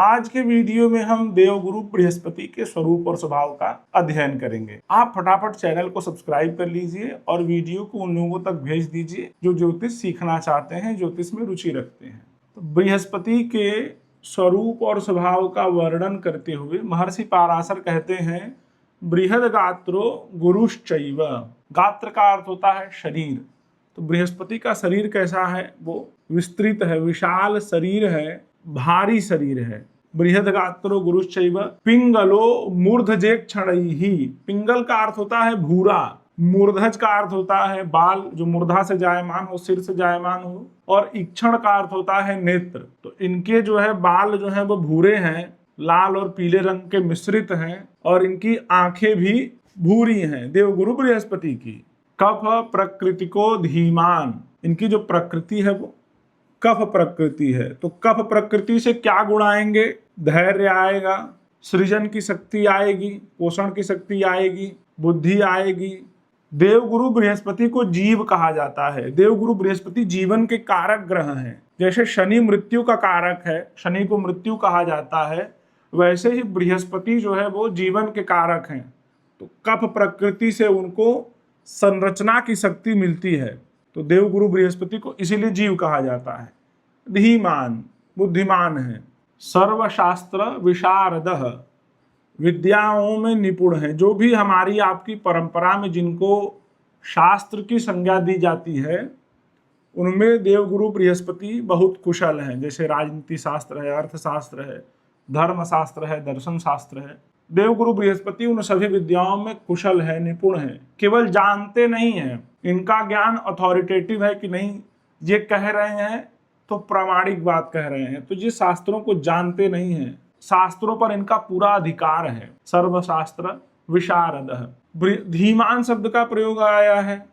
आज के वीडियो में हम देवगुरु बृहस्पति के स्वरूप और स्वभाव का अध्ययन करेंगे। आप फटाफट चैनल को सब्सक्राइब कर लीजिए और वीडियो को उन लोगों तक भेज दीजिए जो ज्योतिष सीखना चाहते हैं, ज्योतिष में रुचि रखते हैं। तो बृहस्पति के स्वरूप और स्वभाव का वर्णन करते हुए महर्षि पाराशर कहते हैं, बृहद गात्रो गुरुश्चैव। गात्र का अर्थ होता है शरीर। तो बृहस्पति का शरीर कैसा है? वो विस्तृत है, विशाल शरीर है, भारी शरीर है। बृहद गात्रो गुरुश्चैव पिंगलो मूर्धजे क्षणैहि। पिंगल का अर्थ होता है भूरा, मूर्धज का अर्थ होता है बाल, जो मूर्धा से जायमान हो, सिर से जायमान हो, और इक्षण का अर्थ होता है नेत्र। तो इनके जो है बाल जो है वो भूरे हैं, लाल और पीले रंग के मिश्रित हैं, और इनकी आंखें भी भूरी हैं, देवगुरु बृहस्पति की। कफ प्रकृति को धीमान, इनकी जो प्रकृति है वो कफ प्रकृति है। तो कफ प्रकृति से क्या गुण आएंगे? धैर्य आएगा, सृजन की शक्ति आएगी, पोषण की शक्ति आएगी, बुद्धि आएगी। देवगुरु बृहस्पति को जीव कहा जाता है। देवगुरु बृहस्पति जीवन के कारक ग्रह हैं। जैसे शनि मृत्यु का कारक है, शनि को मृत्यु कहा जाता है, वैसे ही बृहस्पति जो है वो जीवन के कारक हैं। तो कफ प्रकृति से उनको संरचना की शक्ति मिलती है। तो देवगुरु बृहस्पति को इसीलिए जीव कहा जाता है। धीमान, बुद्धिमान है। सर्वशास्त्र विशारदः, विद्याओं में निपुण है। जो भी हमारी आपकी परंपरा में जिनको शास्त्र की संज्ञा दी जाती है, उनमें देवगुरु बृहस्पति बहुत कुशल हैं। जैसे राजनीति शास्त्र है, अर्थशास्त्र है, धर्मशास्त्र है, दर्शन शास्त्र है। देवगुरु बृहस्पति उन सभी विद्याओं में कुशल है, निपुण है। केवल जानते नहीं हैं, इनका ज्ञान अथॉरिटेटिव है कि नहीं, ये कह रहे हैं तो प्रामाणिक बात कह रहे हैं। तो ये शास्त्रों को जानते नहीं हैं, शास्त्रों पर इनका पूरा अधिकार है। सर्वशास्त्र विशारदः। धीमान शब्द का प्रयोग आया है,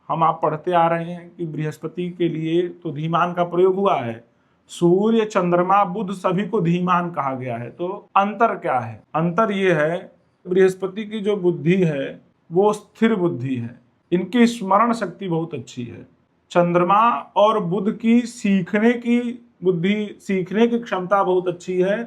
हम आप पढ़ते आ रहे हैं कि बृहस्पति के लिए तो धीमान का प्रयोग हुआ है। सूर्य, चंद्रमा, बुध सभी को धीमान कहा गया है। तो अंतर क्या है? अंतर ये है, बृहस्पति की जो बुद्धि है वो स्थिर बुद्धि है, इनकी स्मरण शक्ति बहुत अच्छी है। चंद्रमा और बुध की सीखने की बुद्धि, सीखने की क्षमता बहुत अच्छी है,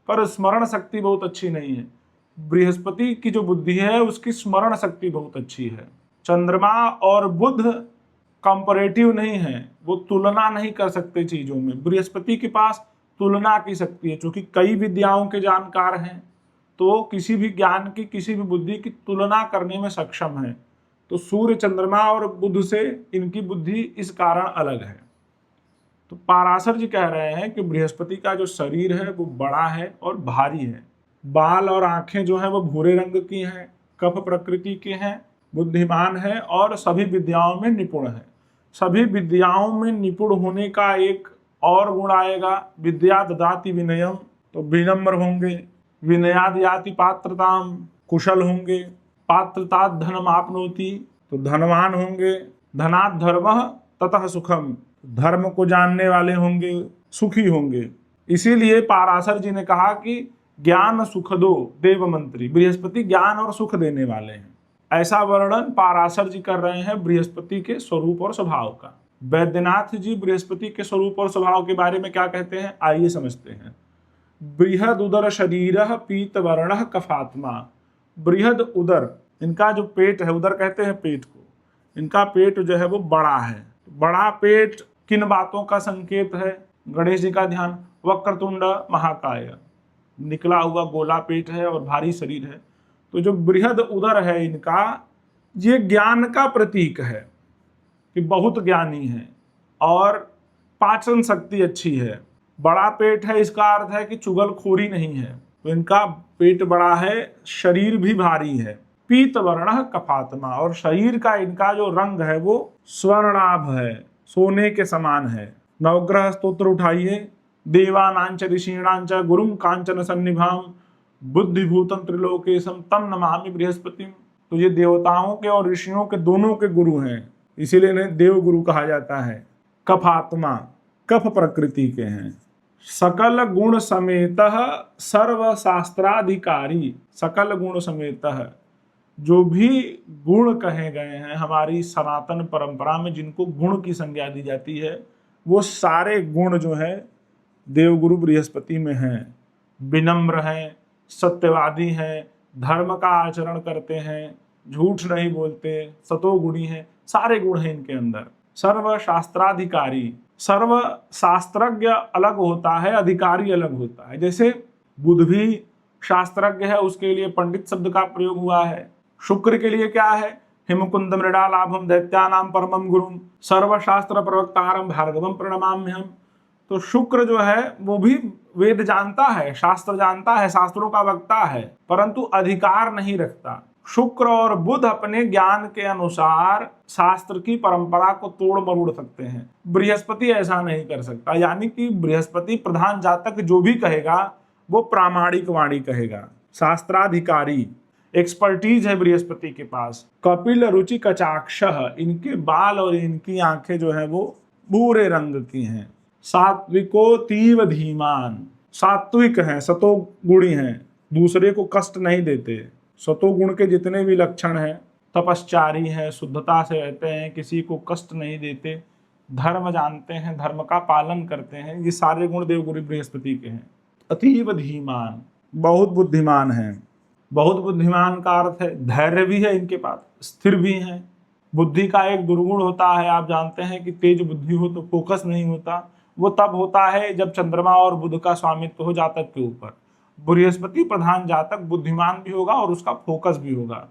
पर स्मरण शक्ति बहुत अच्छी नहीं है। बृहस्पति की जो बुद्धि है उसकी स्मरण शक्ति बहुत अच्छी है। चंद्रमा और बुध कंपैरेटिव नहीं है, वो तुलना नहीं कर सकते चीजों में। बृहस्पति के पास तुलना की शक्ति है, क्योंकि कई विद्याओं के जानकार हैं, तो किसी भी ज्ञान की, किसी भी बुद्धि की तुलना करने में सक्षम है। तो सूर्य, चंद्रमा और बुध से इनकी बुद्धि इस कारण अलग है। तो पाराशर जी कह रहे हैं कि बृहस्पति का जो शरीर है वो बड़ा है और भारी है। बाल और आंखें जो है वो भूरे रंग की हैं, कफ प्रकृति के हैं, बुद्धिमान है और सभी विद्याओं में निपुण है। सभी विद्याओं में निपुण होने का एक और गुण आएगा, विद्या ददाति विनयम। तो विनम्र होंगे, विनयाद याति पात्रताम, कुशल होंगे, पात्रता धनम आपनोति, तो धनवान होंगे, धनात् धर्मः ततः सुखम, धर्म को जानने वाले होंगे, सुखी होंगे। इसीलिए पाराशर जी ने कहा कि ज्ञान सुख दो देव मंत्री, बृहस्पति ज्ञान और सुख देने वाले हैं। ऐसा वर्णन पाराशर जी कर रहे हैं बृहस्पति के स्वरूप और स्वभाव का। वैद्यनाथ जी बृहस्पति के स्वरूप और स्वभाव के बारे में क्या कहते हैं, आइए समझते हैं। बृहद उदर शरीरः पीत वर्णः कफात्मा। बृहद उदर, इनका जो पेट है, उदर कहते हैं पेट को, इनका पेट जो है वो बड़ा है। बड़ा पेट किन बातों का संकेत है? गणेश जी का ध्यान, वक्रतुंड महाकाय, निकला हुआ गोला पेट है और भारी शरीर है। तो जो बृहद उदर है इनका, ये ज्ञान का प्रतीक है कि बहुत ज्ञानी है और पाचन शक्ति अच्छी है। बड़ा पेट है, इसका अर्थ है कि चुगलखोरी नहीं है। तो इनका पेट बड़ा है, शरीर भी भारी है। पीत वर्णः कफात्मा, और शरीर का इनका जो रंग है वो स्वर्णाभ है, सोने के समान है। नवग्रह स्तोत्र उठाइए। देवानांच ऋषीणांच गुरुम कांचन सन्निभाम बुद्धिभूतम त्रिलोकेशम तम नमामि बृहस्पतिम। तो ये देवताओं के और ऋषियों के दोनों के गुरु हैं, इसीलिए इन्हें देव गुरु कहा जाता है। कफात्मा, कफ प्रकृति के हैं। सकल गुण समेतः सर्वशास्त्राधिकारी। सकल गुण समेतः, जो भी गुण कहे गए हैं हमारी सनातन परंपरा में, जिनको गुण की संज्ञा दी जाती है, वो सारे गुण जो है देवगुरु बृहस्पति में हैं। विनम्र हैं, सत्यवादी हैं, धर्म का आचरण करते हैं, झूठ नहीं बोलते, सतोगुणी हैं, सारे गुण हैं इनके अंदर। सर्वशास्त्राधिकारी, सर्व शास्त्रज्ञ अलग होता है, अधिकारी अलग होता है। जैसे बुध भी शास्त्रज्ञ है, उसके लिए पंडित शब्द का प्रयोग हुआ है। शुक्र के लिए क्या है? हिमकुंद मृडालाभम दैत्यानाम परमम गुरुम सर्वशास्त्र प्रवक्तारम भार्गवम प्रणमाम्यहम। तो शुक्र जो है वो भी वेद जानता है, शास्त्र जानता है, शास्त्रों का वक्ता है, परंतु अधिकार नहीं रखता। शुक्र और बुध अपने ज्ञान के अनुसार शास्त्र की परंपरा को तोड़ मरोड़ सकते हैं, बृहस्पति ऐसा नहीं कर सकता। यानी कि बृहस्पति प्रधान जातक जो भी कहेगा वो प्रामाणिक वाणी कहेगा। शास्त्राधिकारी, एक्सपर्टीज है बृहस्पति के पास। कपिल रुचि कचाक्ष, इनके बाल और इनकी आंखें जो है वो भूरे रंग की हैं। सात्विको तीव धीमान, सात्विक हैं, सतोगुणी हैं, दूसरे को कष्ट नहीं देते। सतोगुण के जितने भी लक्षण हैं, तपस्चारी हैं, शुद्धता से रहते हैं, किसी को कष्ट नहीं देते, धर्म जानते हैं, धर्म का पालन करते हैं, ये सारे गुण देवगुरु बृहस्पति के हैं। अतीव धीमान, बहुत बुद्धिमान हैं। बहुत बुद्धिमान का अर्थ है धैर्य भी है इनके पास, स्थिर भी हैं। बुद्धि का एक दुर्गुण होता है, आप जानते हैं कि तेज बुद्धि हो तो फोकस नहीं होता। वो तब होता है जब चंद्रमा और बुध का स्वामित्व हो जातक के ऊपर। बृहस्पति प्रधान जातक बुद्धिमान भी होगा और उसका फोकस भी होगा।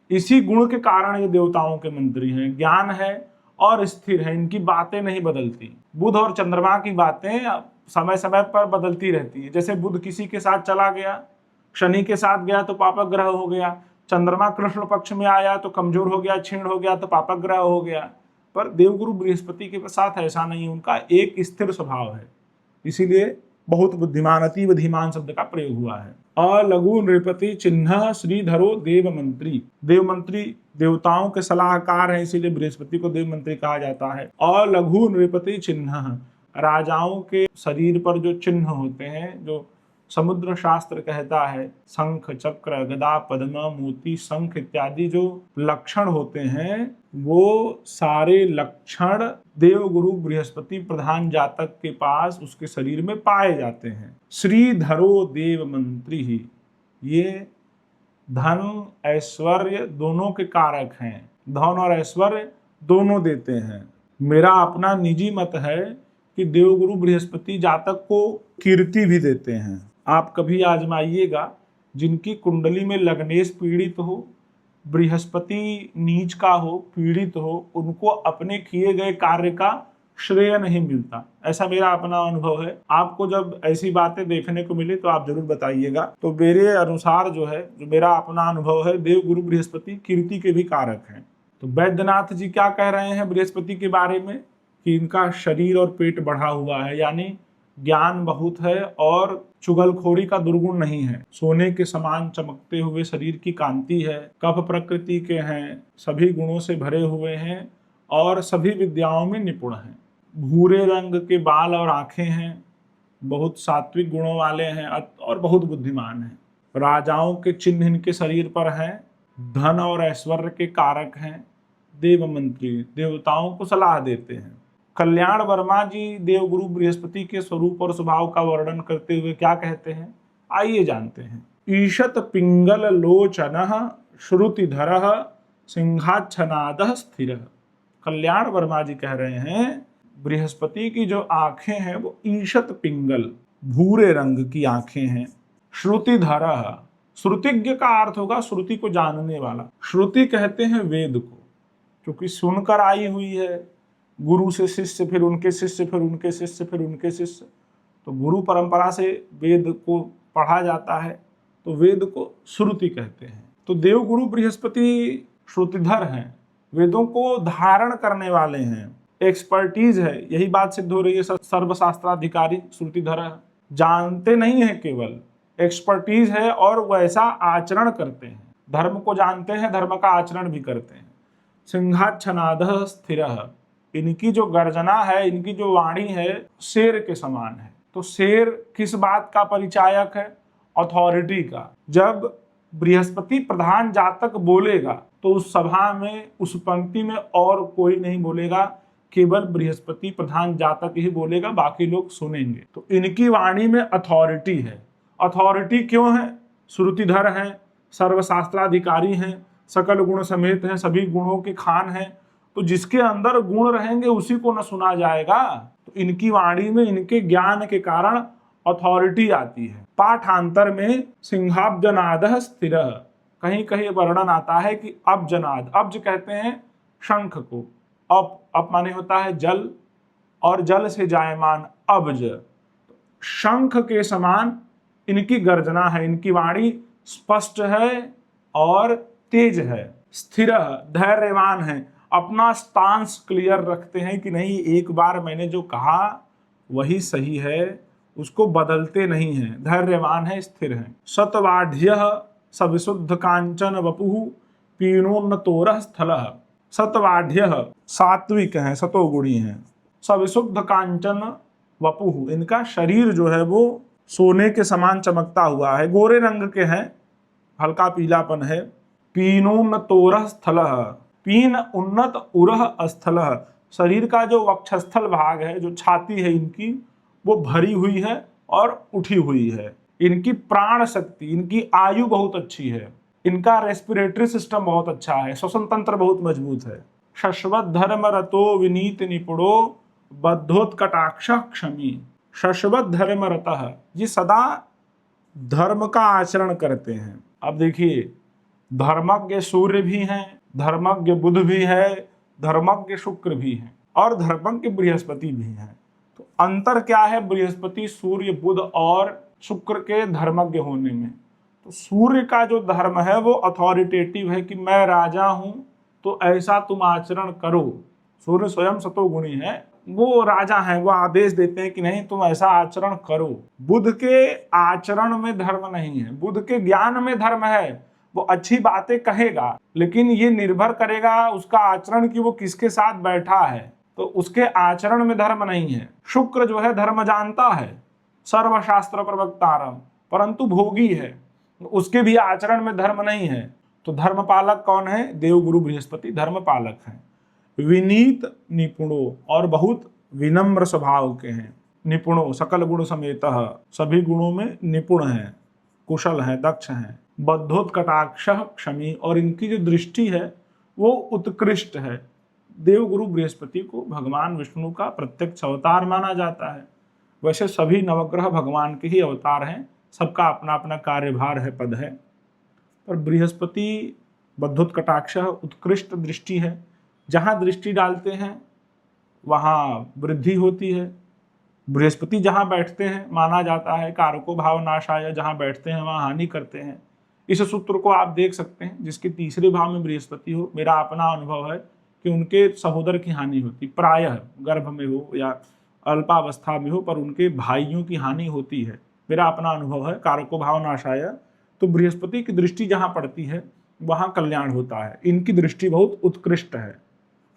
इसी गुण के कारण ये देवताओं के मंत्री हैं। ज्ञान है और स्थिर है, इनकी बातें नहीं बदलती। बुध और चंद्रमा की बातें समय समय पर बदलती रहती है। जैसे बुध किसी के साथ चला गया, शनि के साथ गया तो पापक ग्रह हो गया, चंद्रमा कृष्ण पक्ष में आया तो कमजोर हो गया, क्षीण हो गया तो पापक ग्रह हो गया। पर देवगुरु बृहस्पति के साथ ऐसा नहीं, उनका एक स्थिर स्वभाव है, इसीलिए बहुत बुद्धिमान, अतीव धीमान शब्द का प्रयोग हुआ है। अलघु नृपति चिन्ह श्रीधरो देव मंत्री, देव मंत्री देवताओं के सलाहकार है, इसीलिए बृहस्पति को देव मंत्री कहा जाता है। अलघु नृपति चिन्ह, राजाओं के शरीर पर जो चिन्ह होते हैं, जो समुद्र शास्त्र कहता है, शंख चक्र गदा पद्म मोती शंख इत्यादि जो लक्षण होते हैं, वो सारे लक्षण देवगुरु बृहस्पति प्रधान जातक के पास उसके शरीर में पाए जाते हैं। श्रीधरो देव मंत्री ही, ये धन ऐश्वर्य दोनों के कारक हैं, धन और ऐश्वर्य दोनों देते हैं। मेरा अपना निजी मत है कि देवगुरु बृहस्पति जातक को कीर्ति भी देते हैं। आप कभी आजमाइएगा, जिनकी कुंडली में लग्नेश पीड़ित हो, बृहस्पति नीच का हो, पीड़ित हो, उनको अपने किए गए कार्य का श्रेय नहीं मिलता। ऐसा मेरा अपना अनुभव है। आपको जब ऐसी बातें देखने को मिले तो आप जरूर बताइएगा। तो मेरे अनुसार जो है, जो मेरा अपना अनुभव है, देवगुरु बृहस्पति कीर्ति के भी कारक हैं। तो वैद्यनाथ जी क्या कह रहे हैं बृहस्पति के बारे में कि इनका शरीर और पेट बढ़ा हुआ है, यानी ज्ञान बहुत है और चुगलखोरी का दुर्गुण नहीं है। सोने के समान चमकते हुए शरीर की कांति है, कफ प्रकृति के हैं, सभी गुणों से भरे हुए हैं और सभी विद्याओं में निपुण हैं। भूरे रंग के बाल और आंखें हैं, बहुत सात्विक गुणों वाले हैं और बहुत बुद्धिमान हैं। राजाओं के चिन्ह इनके शरीर पर हैं, धन और ऐश्वर्य के कारक हैं, देव मंत्री देवताओं को सलाह देते हैं। कल्याण वर्मा जी देवगुरु बृहस्पति के स्वरूप और स्वभाव का वर्णन करते हुए क्या कहते हैं, आइए जानते हैं। ईशत पिंगल लोचनः श्रुतिधरः सिंहाच्छनादः स्थिरः। कल्याण वर्मा जी कह रहे हैं बृहस्पति की जो आंखें हैं वो ईशत पिंगल, भूरे रंग की आंखें हैं। श्रुतिधरः, श्रुतिज्ञ का अर्थ होगा श्रुति को जानने वाला। श्रुति कहते हैं वेद को, क्योंकि सुनकर आई हुई है, गुरु से शिष्य, फिर उनके शिष्य, फिर उनके शिष्य, फिर उनके शिष्य। तो गुरु परंपरा से वेद को पढ़ा जाता है, तो वेद को श्रुति कहते हैं। तो देवगुरु बृहस्पति श्रुतिधर हैं, वेदों को धारण करने वाले हैं, एक्सपर्टीज है। यही बात सिद्ध हो रही है, सर्वशास्त्राधिकारी श्रुतिधर है। जानते नहीं है केवल, एक्सपर्टीज है और वैसा आचरण करते हैं। धर्म को जानते हैं, धर्म का आचरण भी करते हैं। सिंहाच्छनादः स्थिरः, इनकी जो गर्जना है, इनकी जो वाणी है, शेर के समान है। तो शेर किस बात का परिचायक है? अथॉरिटी का। जब बृहस्पति प्रधान जातक बोलेगा तो उस सभा में, उस पंक्ति में और कोई नहीं बोलेगा, केवल बृहस्पति प्रधान जातक ही बोलेगा, बाकी लोग सुनेंगे। तो इनकी वाणी में अथॉरिटी है अथॉरिटी क्यों है? श्रुतिधर हैं, सर्वशास्त्राधिकारी हैं, सकल गुण समेत हैं, सभी गुणों के खान हैं। तो जिसके अंदर गुण रहेंगे उसी को न सुना जाएगा। तो इनकी वाणी में इनके ज्ञान के कारण अथॉरिटी आती है। पाठांतर में सिंहाब्जनादः स्थिर, कहीं कहीं वर्णन आता है कि अब्जनाद, अब्ज कहते हैं शंख को, अप माने होता है जल, और जल से जायमान अब्ज, शंख के समान इनकी गर्जना है, इनकी वाणी स्पष्ट है और तेज है। स्थिर, धैर्यवान है, अपना स्टांस क्लियर रखते हैं कि नहीं, एक बार मैंने जो कहा वही सही है, उसको बदलते नहीं हैं, धैर्यवान है, स्थिर है। सतवाढ्यः सविशुद्ध कांचन वपुः पीनोन्नतोरः स्थलः। सतवाढ्यः सात्विक हैं, सतोगुणी हैं। सविशुद्ध कांचन वपुः, इनका शरीर जो है वो सोने के समान चमकता हुआ है, गोरे रंग के हैं, हल्का पीलापन है। पीनोन्नतोरः स्थलः, पीन उन्नत उरह स्थलः, शरीर का जो वक्षस्थल भाग है, जो छाती है इनकी, वो भरी हुई है और उठी हुई है। इनकी प्राण शक्ति, इनकी आयु बहुत अच्छी है, इनका रेस्पिरेटरी सिस्टम बहुत अच्छा है, श्वसन तंत्र बहुत मजबूत है। शश्वत धर्म रतो विनीत निपुणो बद्धोत्कटाक्ष क्षमी। शश्वत धर्म रतः, ये सदा धर्म का आचरण करते हैं। अब देखिए, धर्मज्ञ सूर्य भी हैं, धर्मज्ञ बुध भी है, धर्मज्ञ शुक्र भी हैं, और धर्मज्ञ बृहस्पति भी हैं। तो अंतर क्या है बृहस्पति, सूर्य, बुध और शुक्र के धर्मज्ञ होने में? तो सूर्य का जो धर्म है वो अथॉरिटेटिव है कि मैं राजा हूं तो ऐसा तुम आचरण करो। सूर्य स्वयं सतोगुणी है, वो राजा है, वो आदेश देते हैं कि नहीं तुम ऐसा आचरण करो। बुध के आचरण में धर्म नहीं है, बुध के ज्ञान में धर्म है, वो अच्छी बातें कहेगा, लेकिन ये निर्भर करेगा उसका आचरण कि वो किसके साथ बैठा है, तो उसके आचरण में धर्म नहीं है। शुक्र जो है धर्म जानता है, सर्वशास्त्र प्रवक्तारम, परंतु भोगी है, उसके भी आचरण में धर्म नहीं है। तो धर्म पालक कौन है? देवगुरु बृहस्पति धर्म पालक हैं। विनीत निपुणो, और बहुत विनम्र स्वभाव के हैं। निपुणो सकल गुण समेत, सभी गुणों में निपुण हैं, कुशल हैं, दक्ष हैं। बद्धोत्कटाक्ष क्षमी, और इनकी जो दृष्टि है वो उत्कृष्ट है। देवगुरु बृहस्पति को भगवान विष्णु का प्रत्यक्ष अवतार माना जाता है। वैसे सभी नवग्रह भगवान के ही अवतार हैं, सबका अपना अपना कार्यभार है, पद है, पर बृहस्पति बद्धोत्कटाक्ष उत्कृष्ट दृष्टि है। जहाँ दृष्टि डालते हैं वहाँ वृद्धि होती है। बृहस्पति जहाँ बैठते हैं माना जाता है कारको भाव नाशाय, जहाँ बैठते हैं वहाँ हानि करते हैं। इस सूत्र को आप देख सकते हैं, जिसके तीसरे भाव में बृहस्पति हो, मेरा अपना अनुभव है कि उनके सहोदर की हानि होती, प्रायः गर्भ में हो या अल्पावस्था में हो, पर उनके भाइयों की हानि होती है, मेरा अपना अनुभव है। कारको भाव नाशाय, तो बृहस्पति की दृष्टि जहाँ पड़ती है वहाँ कल्याण होता है। इनकी दृष्टि बहुत उत्कृष्ट है,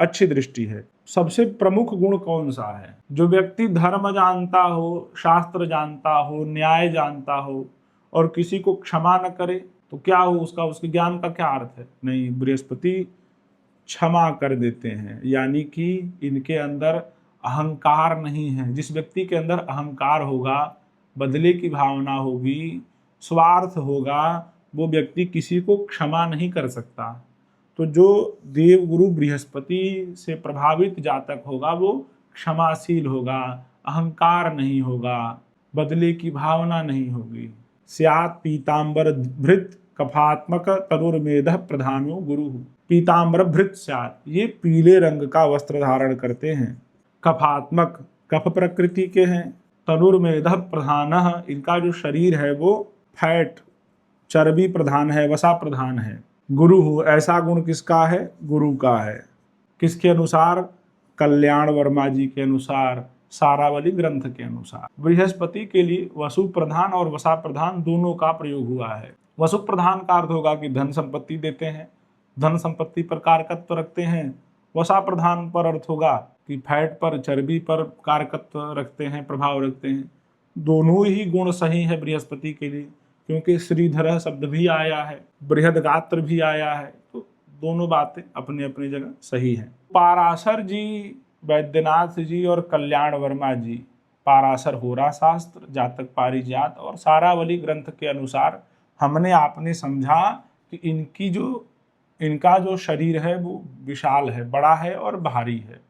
अच्छी दृष्टि है। सबसे प्रमुख गुण कौन सा है? जो व्यक्ति धर्म जानता हो, शास्त्र जानता हो, न्याय जानता हो और किसी को क्षमा न करे तो क्या हो उसका, उसके ज्ञान का क्या अर्थ है? नहीं, बृहस्पति क्षमा कर देते हैं, यानी कि इनके अंदर अहंकार नहीं है। जिस व्यक्ति के अंदर अहंकार होगा, बदले की भावना होगी, स्वार्थ होगा, वो व्यक्ति किसी को क्षमा नहीं कर सकता। तो जो देवगुरु बृहस्पति से प्रभावित जातक होगा वो क्षमाशील होगा, अहंकार नहीं होगा, बदले की भावना नहीं होगी। स्यात् पीतांबर भृत कफात्मक तरुर्मेधः प्रधानो गुरु। पीतांबर भृत स्यात्, ये पीले रंग का वस्त्र धारण करते हैं। कफात्मक, कफ प्रकृति के हैं। तनुर्मेधः प्रधानः, इनका जो शरीर है वो फैट, चर्बी प्रधान है, वसा प्रधान है। गुरु, ऐसा गुण किसका है? गुरु का है। किसके अनुसार? कल्याण वर्मा जी के अनुसार, सारावली ग्रंथ के अनुसार। बृहस्पति के लिए वसु प्रधान और वसा प्रधान दोनों का प्रयोग हुआ है। वसु प्रधान का अर्थ होगा कि धन संपत्ति देते हैं, धन संपत्ति पर कारकत्व रखते हैं। वसा प्रधान पर अर्थ होगा कि फैट पर, चर्बी पर कारकत्व रखते हैं, प्रभाव रखते हैं। दोनों ही गुण सही है बृहस्पति के लिए, क्योंकि श्रीधर शब्द भी आया है, बृहद गात्र भी आया है, तो दोनों बातें अपनी अपनी जगह सही हैं। पाराशर जी, वैद्यनाथ जी और कल्याण वर्मा जी, पाराशर होरा शास्त्र, जातक पारिजात और सारावली ग्रंथ के अनुसार हमने आपने समझा कि इनका जो शरीर है वो विशाल है, बड़ा है और भारी है।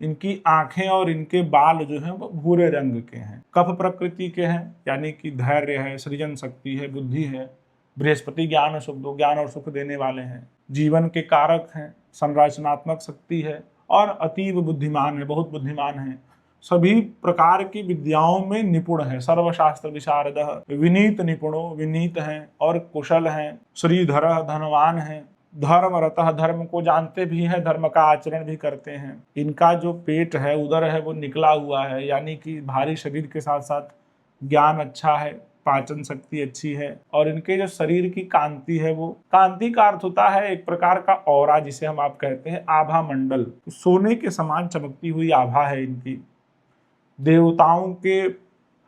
इनकी आंखें और इनके बाल जो हैं वो भूरे रंग के हैं, कफ प्रकृति के हैं, यानी कि धैर्य है, सृजन शक्ति है, बुद्धि है। बृहस्पति ज्ञान और सुख देने वाले हैं, जीवन के कारक हैं, संरचनात्मक शक्ति है और अतीव बुद्धिमान है, बहुत बुद्धिमान है। सभी प्रकार की विद्याओं में निपुण है, सर्वशास्त्र विशारद, विनीत निपुणो, विनीत हैं और कुशल हैं। श्रीधर, धनवान हैं, धर्मरतः, धर्म को जानते भी हैं, धर्म का आचरण भी करते हैं। इनका जो पेट है, उदर है, वो निकला हुआ है, यानी कि भारी शरीर के साथ साथ ज्ञान अच्छा है, पाचन शक्ति अच्छी है। और इनके जो शरीर की कांति है, वो कांति का अर्थ होता है एक प्रकार का ऑरा, जिसे हम आप कहते हैं आभा मंडल। तो सोने के समान चमकती हुई आभा है इनकी। देवताओं के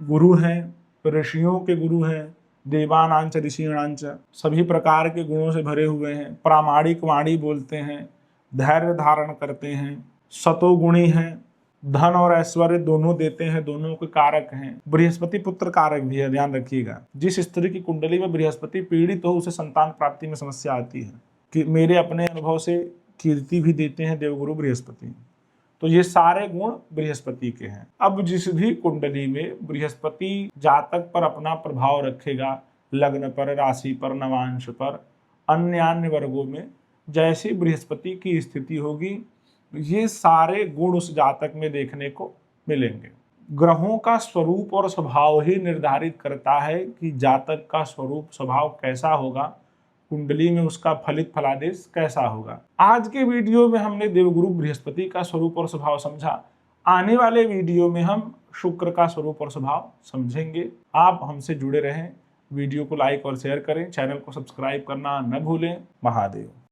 गुरु हैं, ऋषियों के गुरु हैं, देवानांच ऋषिणांच, सभी प्रकार के गुणों से भरे हुए हैं। प्रामाणिक वाणी बोलते हैं, धैर्य धारण करते हैं, सतोगुणी हैं, धन और ऐश्वर्य दोनों देते हैं, दोनों के कारक हैं। बृहस्पति पुत्र कारक भी है, ध्यान रखिएगा। जिस स्त्री की कुंडली में बृहस्पति पीड़ित हो, उसे संतान प्राप्ति में समस्या आती है। कि मेरे अपने अनुभव से कीर्ति भी देते हैं देवगुरु बृहस्पति। तो ये सारे गुण बृहस्पति के हैं। अब जिस भी कुंडली में बृहस्पति जातक पर अपना प्रभाव रखेगा, लग्न पर, राशि पर, नवांश पर, अन्य वर्गों में जैसी बृहस्पति की स्थिति होगी, ये सारे गुण उस जातक में देखने को मिलेंगे। ग्रहों का स्वरूप और स्वभाव ही निर्धारित करता है कि जातक का स्वरूप स्वभाव कैसा होगा, कुंडली में उसका फलित फलादेश कैसा होगा। आज के वीडियो में हमने देवगुरु बृहस्पति का स्वरूप और स्वभाव समझा। आने वाले वीडियो में हम शुक्र का स्वरूप और स्वभाव समझेंगे। आप हमसे जुड़े रहें, वीडियो को लाइक और शेयर करें, चैनल को सब्सक्राइब करना न भूलें। महादेव।